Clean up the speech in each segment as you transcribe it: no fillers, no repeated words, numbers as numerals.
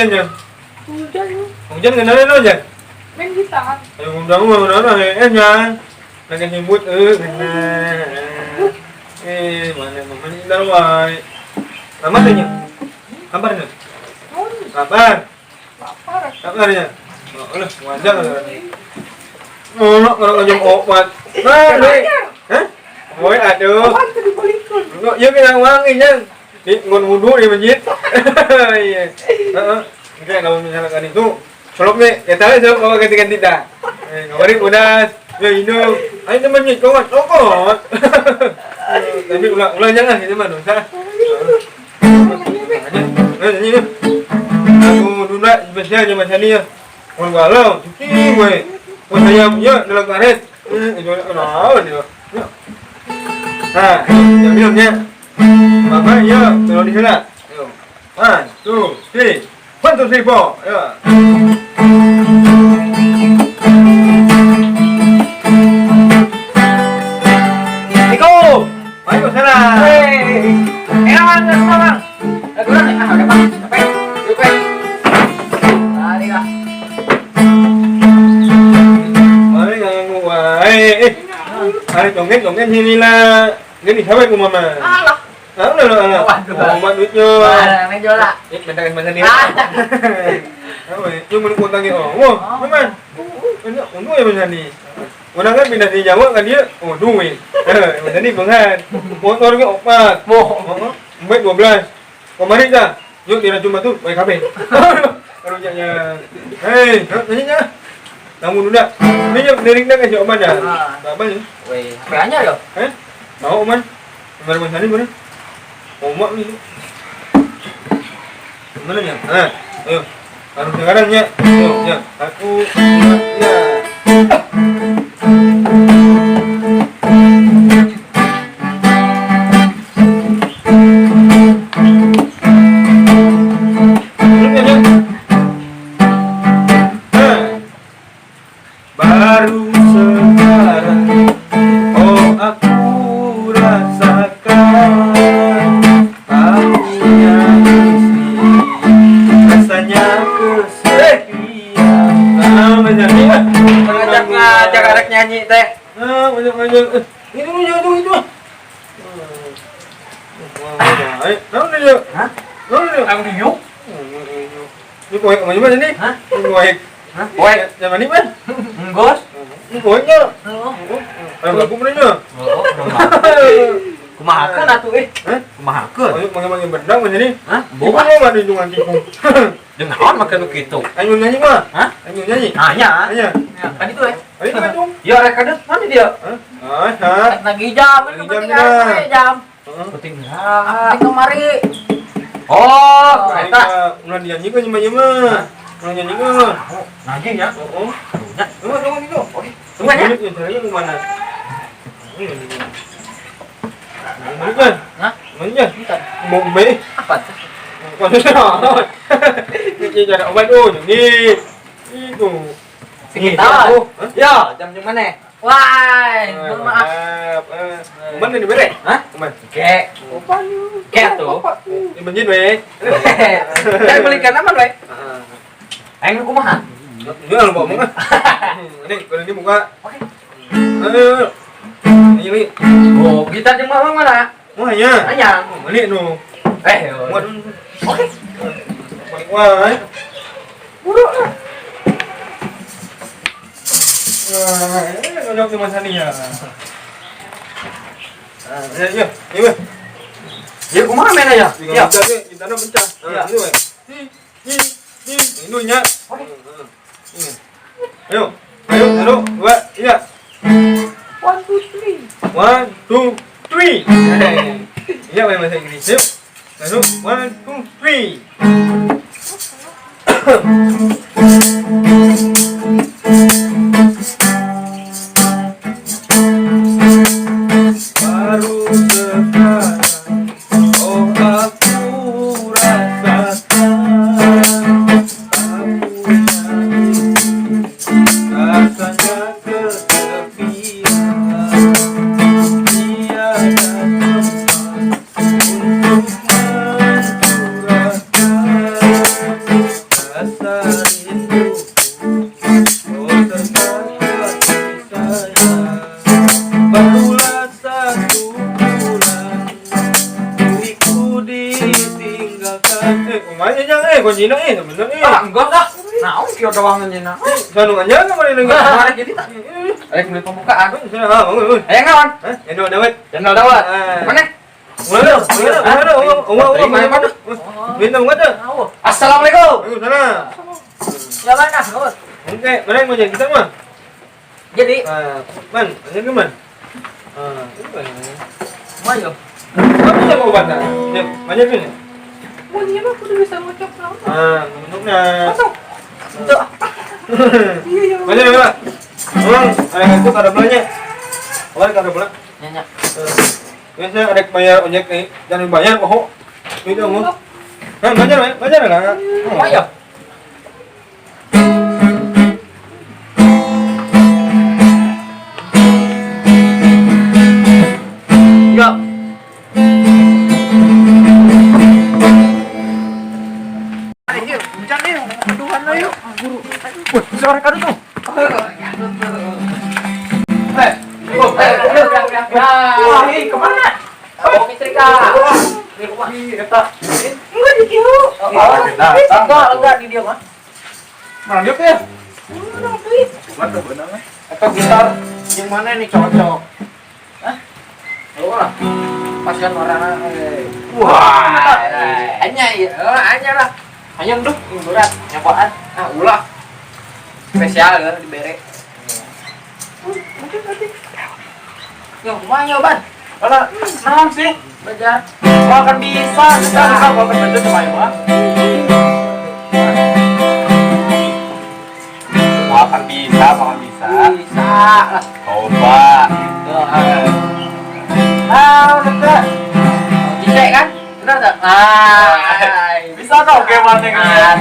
hujannya? Hujan. Hujan kenapa aja? Main gitar. Ayo undang mana ya? Lagi nyebut mana mana dah wai. Lama tanya. Kabarnya? Kabar. Kabarnya? Oh, lah, wajar lah. Ngono kalau jam 4. Nah, hah? Woi, aduh. Enggak, ya kena wangi nya. Di ngon wudu di masjid. Iya. Heeh. Oke, kalau misalkan itu solok nih, kita lihat solok bawa ganti-ganti dah. Ngabarin udah, ya hidung. Ayo temannya, kawan, cokot. Tapi ulang jangan, itu mah dosa. Ini. Aku dulu spesial zaman sini ya. Orang galau, cuci gue. Mau saya punya dalam karet. Itu kenapa dia? Nah, yang minumnya. Bapak, ya, taruh di sana. Ayo. 1, 2, 3. 1, 2, 3, 4. Ya. Iko, ayo sana. Bang. Udah nih, udah Bang. Capek. Yuk, Lari lah. Mari yang gua. Hari dongeng sini lah. Ini sampai ke mama. Alah. Alah. Obat duitnya. Main jola. Bentar sendiri. Cuma utangnya memang. Benar, untung ya benar nih. Orang kan pindah di Jawa kan dia, duit. Benar nih bengan. Motornya 4. Baik 12. Kemarin dah. Yuk dia cuma tuh, baik kafe. Kalau jadinya, hei, nanya. Namun udah, ini yang dari dah kasih oman ya. Apa ni? Weh, apa yo? Mau oman? Kemarin mana mana? Omak ni. Mana ya? Ayo. Harus sekarang ya. Ya. Aku ya. Baru sekarang aku rasakan akunya istri rasanya kesepian. Macam ni lah. Ngajak arek nyanyi teh. Macam itu. Naon dia? Hah? Naon dia? Aku diuk. Ni koek macam ni? Hah? Koek. Koek. Zaman ni kan? Gos. Ni koeknya. Oh. Ayo aku punya. Kumahakeun atuh Kumahakeun. Ayo manggil bendang macam ni. Hah? Bukan mau mah hitungan tikung. Jeung naon make nu kitu? Ayo nyanyi mah. Hah? Ayo nyanyi. Anya. Anya. Kan itu Ayo kan dong. Ya rek kadut mana dia? Hah? Lagi jam, Lagi penting jam dah. jam. Penting kemari. Oh, eta. Ulah dinyanyikan mah. Ulah nyanyikan. Nyanyi ya. Oh. Nya. Tunggu itu. Oke. Tunggu ya. Ini caranya ke mana? Ini kan? Hah? Mana? Mau beli? Apa tuh? Mana? Ini cara obat ni. Itu. Sekitar. Ya, jam mana? Wah, maaf. Mana ni bere? Hah? Mana? Kek. Kek tuh. Di masjid we. Dari belikan apa, we? Aing kumaha? Ya lu bawa muka. Ini kalau ini muka. Oke. Ayo. Ayo. Oh, gitar jeung mama mana? Mau hanya. Hanya. Balik nu. Muat. Oke. Balik wae. Buru. Ini ngajak di masa ni ya. Ya. Iya. Ya kumaha mena ya? Ya. Kita nak pecah. Ini we. Ini nya. Oke. Ayo. 1, 2, 3. 1 2 3. 1, 2, 3. Iya, bahasa Inggris. Yuk. 1, 2, 3. Baru sekarang aku rasakan rasanya kesepian. Tiada tempat untuk mencurahkan rasa rindu kau terpahat sayang. Barulah 1 bulan diriku ditinggalkan. Kumanya jangan kunci na bener Enggak dah. Naon kieu doang nyeuna. Sanu aja kemarin enggak. Kemarin jadi tak. Ada kulit pembukaan. Bangun. Ayo kawan. Cendol dawet. Channel dawat. Mana? Mana? Minum enggak tuh? Assalamualaikum. Waalaikumsalam. Ya mana? Nuhun. Oke, mana yang mau jadi kita mah? Jadi, Man, ini gimana? Ini mana? mayo. Kamu bisa mau obat tak? Ya, banyak ini. Mau dia mah kudu bisa ngucap naon. Bentuknya. Masuk. Untuk. Banyak enggak? Orang ada itu kada belanja. Orang kada belanja. Nyanyi. Biasanya ada bayar ojek nih, jangan bayar kok. Itu mau. Bayar enggak? Mayo. Ya. Ayo, hujan nih. Aduhan ayo. Guru. Wah, suara kadu tuh. Kemana? Oh, Mitrika. Di rumah. Eta. Enggak di dia. Enggak di dia mah. Mana dia ya? Mana benangnya? Atau gitar yang mana nih cocok? Hah? Wah. Paskan warna. Wah. Hanya ya. Hanya lah. Hanya duk, berat. Nyapaan? Ulah. Spesial kan dibere. Yang rumahnya ban. Kalau naon sih? Belajar. Mau akan bisa, kita mau akan belajar sama ya, Pak. Mau akan bisa. Bisa lah. Coba. Udah. Cicek kan? Udah tak? Bisa tau gimana kan?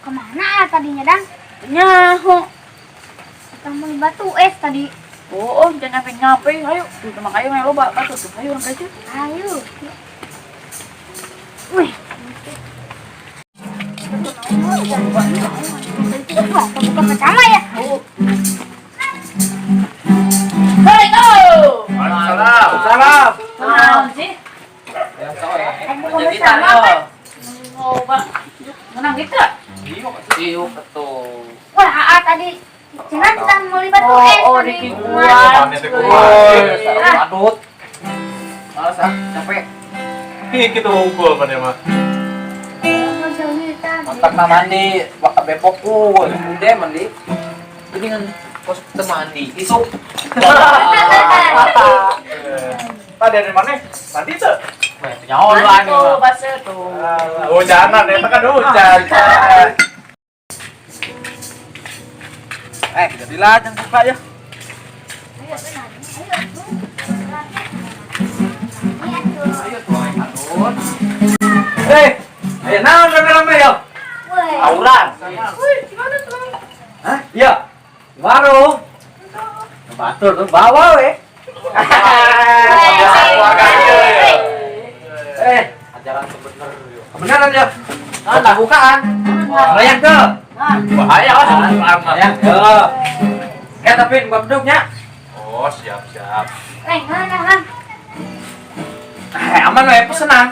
Kemana tadinya dang? Nyaho. Kita mau batu es tadi. Oh, jangan nyampe. Ayo, tuh sama kayu yang lo batu tuh. Ayo orang aja. Ayo. Wih. Buka pertama ya. Salam. Nah, sih. Buka pertama apa? Oh, Bang. Menang gitu. Iya, betul. Wah, Aa tadi. Jangan kita mau batu es. Oh, tadi. di kuburan. Adut. Malas capek. Ini kita ngumpul pada mah. Mantap na mandi, baka bepokku. Udah mandi. Ini kan pos mandi. Isuk. Pak dari mana? Mandi tuh. Nyawa lah ini. Tuh, basa tuh. Hujanan, ya kan hujan. Jadilah jangan buka ya. Ayo tuh, adut. Ayo naon rame-rame ya? Auran. Wih, gimana tuh? Hah? Iya. Warung. Batur tuh bawa we. Ajaran sebener. Kebenaran ya. Nah, bukaan. Layang ke. Bahaya kan? Layang ke. Tapi bukan bedugnya. Oh, siap. Mana? Aman we pesenan.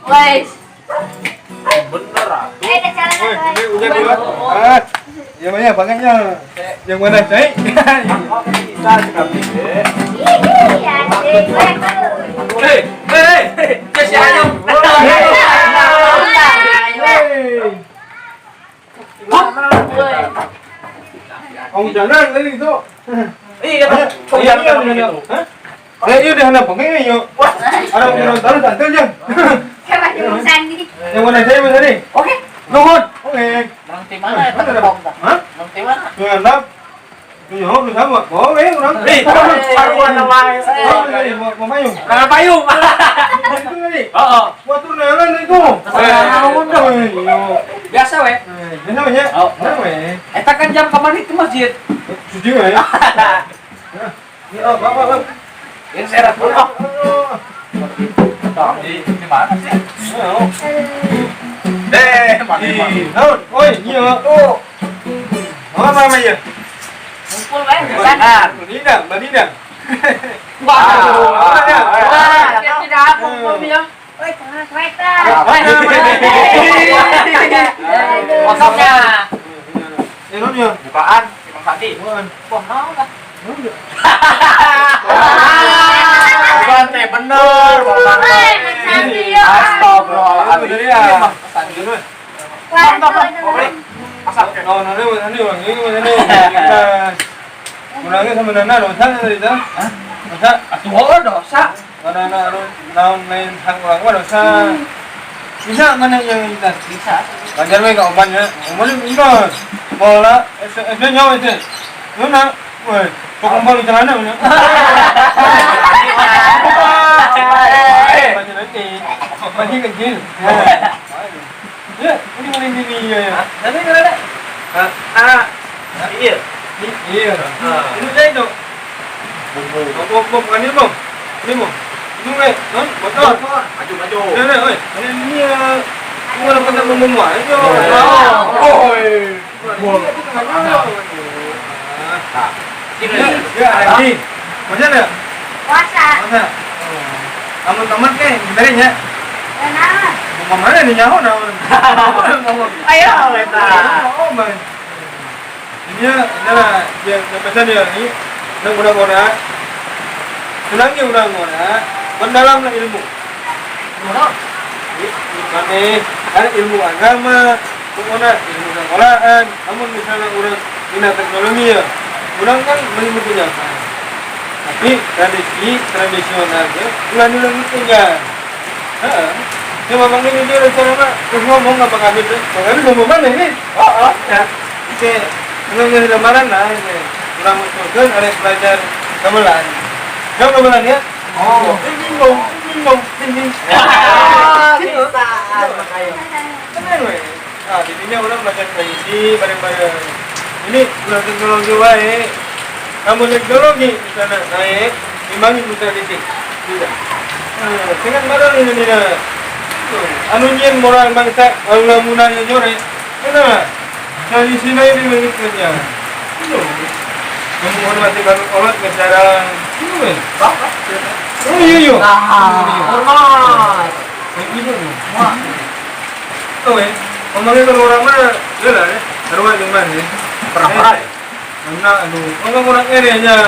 Wes. Bener ah. Ada cara Ini udah dua. Yang mana pakainya? Yang mana, Cai? Bisa sekali. Iya, Kasih aja. Ông jalan tadi itu. Iya, Iya. Hah? Iya udah ada pakainya yuk. Ada orang taruh santai aja. Coba jurusan ini. Yang mana saya mas tadi? Oke. Nuhun. Oke. Nang di mana ya? Tepung. Hah? Nang di mana? Yang enam. Yang lu sama. Boleh orang. Paruan namanya. Mau payung. Nang payung. Itu tadi. Heeh. Buat turnamen itu. Biasa we. Biasa ya. Oh. we. Eta kan jam kemarin ke masjid. Suci we. Ini bapak. Ini saya dulu. Di mana sih? Oh. Daun, oi, iya. Tuh. Apa namanya? Ngumpul weh, Benar. Badidang. Wah, tidak ngumpul dia. Woi, kereta. Kosongnya. Ya, ya. Bukaan, Bang Sandi. Bohong lah. Bukan teh bener, Bang Sandi. Woi, Sandi ya. Astagfirullahaladzim. Bener ya. Mantap. Masak ya. Oh, nanti bang, ini kita kurangnya sama Nana dosa tadi dah. Dosa. Atuh dosa. Nana naon lain hang orang mah dosa. Bisa mana yang kita? Bisa. Lancar we ka oman ya. Oman enggak. Bola itu nyawa itu. Nana, woi, kok kembali celana punya. Banyak nanti. Banyak kecil. Ya, ini mulai ini ya. Nanti mana? Iya. Iya. Ini saya itu. Bom kan ini bom. Ini bom. Ini gue, non, motor. Maju. Nah, oi. Ini ya. Gua dapat bom aja. Oi. Ya, ada ini. Macam mana? Puasa. Mana? Teman-teman ke, gimana ya? Kenapa? Mau mana nih nyaho naon? Ayo, Leta. Oh, man. Ini adalah yang pesan dia ini, mudah-mudahan senangnya mudah-mudahan mendalamlah ilmu. Kami ada ilmu agama, kemudian ilmu sekolahan, namun misalnya orang minat teknologi ya, orang kan ilmu punya. Tapi tradisionalnya, ulang punya. Ya memang ini dia rencana terus ngomong apa kami tuh? Kami ngomong mana ini? Oh, ya. Oke, ngomong lamaran lah ini. Kurang betul ada pelajar gamelan. Jauh gamelan ya? Oh, bingung. Kita. Tenang weh. Ah, di sini orang belajar tradisi bareng-bareng. Ini udah teknologi wae. Kamu teknologi di sana naik, imbangi tradisi. Tidak. Dengan barang ini tidak. Anu nyen moral bangsa Allah munanya nyore. Kenapa? Dari sini ini mengikutnya. Kamu hormati kalau Allah bicara. Ini bapak. Oh iya. Hormat. Begitu. Wah. Tuh ngomongin kalau orang mana? Jelas ya. Arwah di mana? Pernah. Anak aduh. Ngomong orang area aja.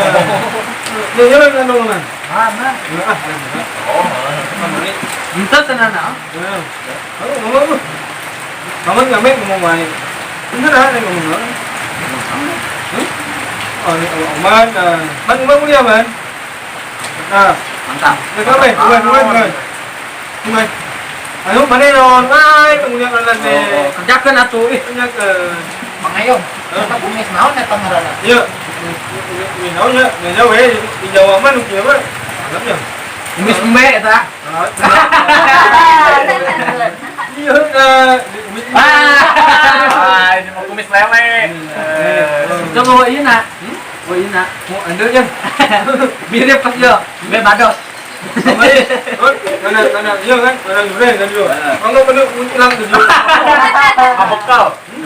Ya jalan kan dong man. Mana? Oh. Mana? Entah tenana. Ngomong. Kamu nggak ngomong main. Bener ada ngomong. Oh ini Oman. Man ngomong dia man. Nah. Mantap. Bukan. Ayo mana non? Ay, kemudian nanti. Kerjakan atuh. Kerjakan. Mangayong. Kita kumis naon eta ngaranna? Iya. Ini naonnya? Di Jawa ya, di Jawa mah nu kieu mah. Anggapnya. Kumis embe eta. Iya, Ini mau kumis lele. Coba bawa ieu na. Bawa ieu na. mau andel ya. Mirip pas yo. Be bados. Karena iya kan, karena jure kan yo. Kalau perlu hilang tuh.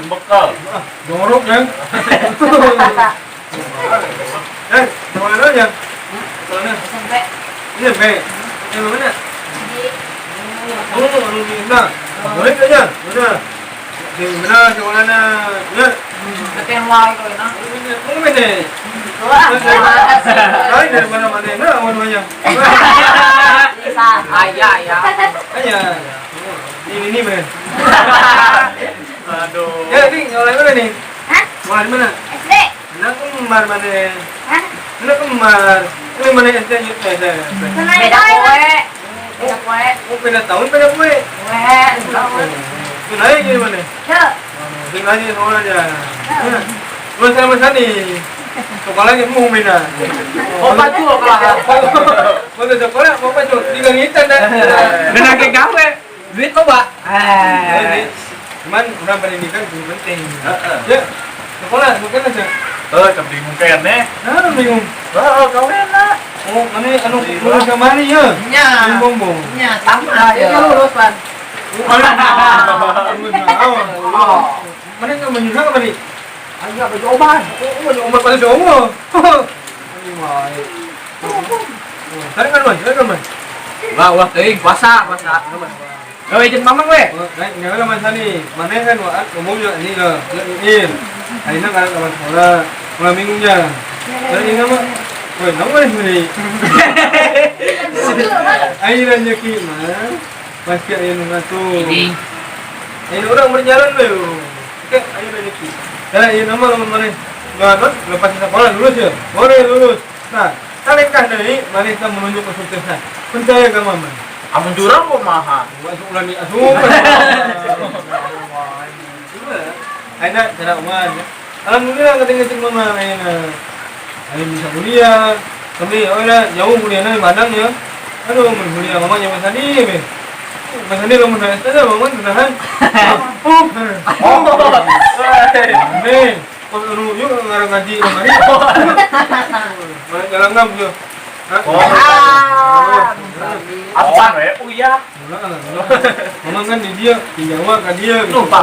Bekal. Dorok kan. Mana aja? Mana? Sampai Ini be. Yang mana? di Oh, ini nah. Boleh aja. Benar. Di mana mana? Ya. Keten wae kowe na. Mau mana? Kali dari mana-mana yang mana awalnya? bisa. Aya ya. Aja. Ini men. Aduh. Ya, ini mulai mana nih? Hah? Mulai mana? SD. Anak kembar mana? Hah? Anak kembar. Ini mana SD nya? Kenal Beda boy. kue. Beda kue. Oh, beda tahun beda kue. Kue. Sunai jadi mana? Tuh. Sunai di sana aja. Lu sama Sani. Sekolah lagi mau mina. Oh, baju kalau. Mau ke sekolah mau baju digangitan dah. Benar ke gawe. Duit loba. Cuman udah pendidikan itu penting. Ya, sekolah bukan aja. Bingung kayaknya. Nah, bingung. Kau enak. Oh, mana anu lulus ke mana ya? Nya. Bombong. Nya sama ya. Lulus, Pan. Mana enggak menyusah apa nih? Enggak baju obat. Umur pada semua. Tarik kan man. Wah, teuing puasa. Gawe jeung mamang we. Naik nggak mas nih. Mana kan waat ngomong juga ini loh. Ini. Akhirnya kan kawan sekolah malam minggunya. Dari ini mah. Woi, nomor ini. Akhirnya nyeki mah. Masih ayo ngatu. Ini orang berjalan loh. Oke, ayo nyeki. Ya, ini nama mana? Nggak lepas sekolah lulus ya. Boleh lulus. Nah, kalian dari mana kita menunjuk kesuksesan? Percaya ke mama. Amun jurang kok maha. Masuk ulang ni asuh. Aina cara uman. Alhamdulillah ketinggalan mama aina. Aina bisa kuliah. Kami orang jauh kuliahnya di Padang ya. Aduh, kuliah mama yang masa ni be. Masa ni lama dah saja mama tahan. Nih, kalau yuk ngarang ngaji mama ni. Mana jalan ngam tu. Apaan we? Oh iya. Mama kan di dia, di Jawa kan dia. Lupa.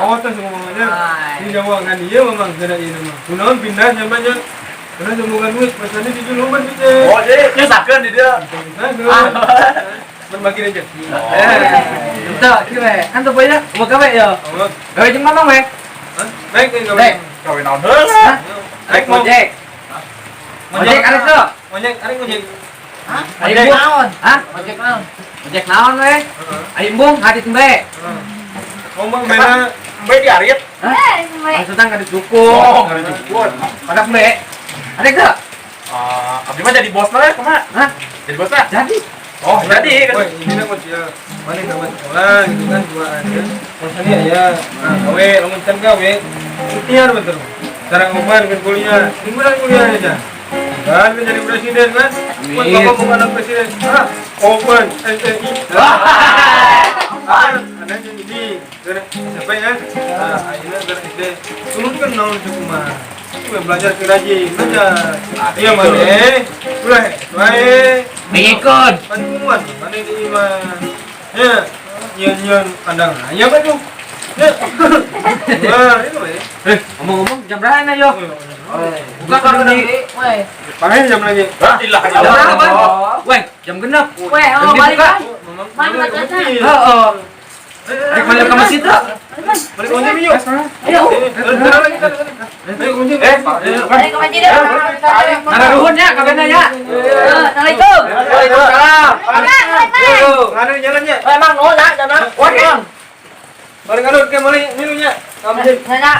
Oh, tas ngomongnya di Jawa kan dia memang ada ini mah. Kunaon pindah namanya. Karena sambungan duit pasane di Juluman gitu. Oh, jadi nyusakeun di dia. Berbagi aja. Tuh, kieu we. Kan teu banyak mau gawe ya. Gawe jeung mamang we. Baik kan Baik. Kawin naon heula. Naik ojek. Ojek ada tuh. Ojek, ada ojek. Ojek naon? Hah? Ojek naon? Ojek naon we? Ayo mbung hati tembe. Ngomong bena Mbe diarit. Maksudnya enggak didukung. Oh, ada jukun. Pada tembe. Ada enggak? Abdi mah jadi bos mah kumaha? Hah? Jadi bos mah? Jadi. Oh, jadi kan. Woi, ini nak ya. Mana nama sekolah gitu kan dua ada. Maksudnya ya, gawe, lamun gawe. Ikhtiar betul. Cara ngobar ke kuliah. Gimana kuliah aja? Kan menjadi presiden kan? Amin. Bapak bukan anak presiden. Open SNI. Ada jadi siapa ya? Akhirnya dari SD. Dulu kan naon cukup mah. Belajar rajin, belajar. Iya mana? Boleh, baik. Mengikut. Panuan, mana ini mah? Ya, nyan kandang. Ya betul. Ya. Wah, itu ya. Ngomong-ngomong jam berapa yo? Buka kan di. Pakai jam lagi. Ilah. Jam berapa? Weh, jam genep. Weh, oh balik kan? Mana Mana bacanya? Heeh. Rek balik ke masjid tak? balik kunci yuk. Ayo. Balik kunci. Balik ke masjid ya. Ada ruhun ya kabehna ya. Assalamualaikum. Waalaikumsalam. Ada jalannya. Emang nolak, jangan. Waduh. Balik anu ke mana minunya? Kamu Nanya.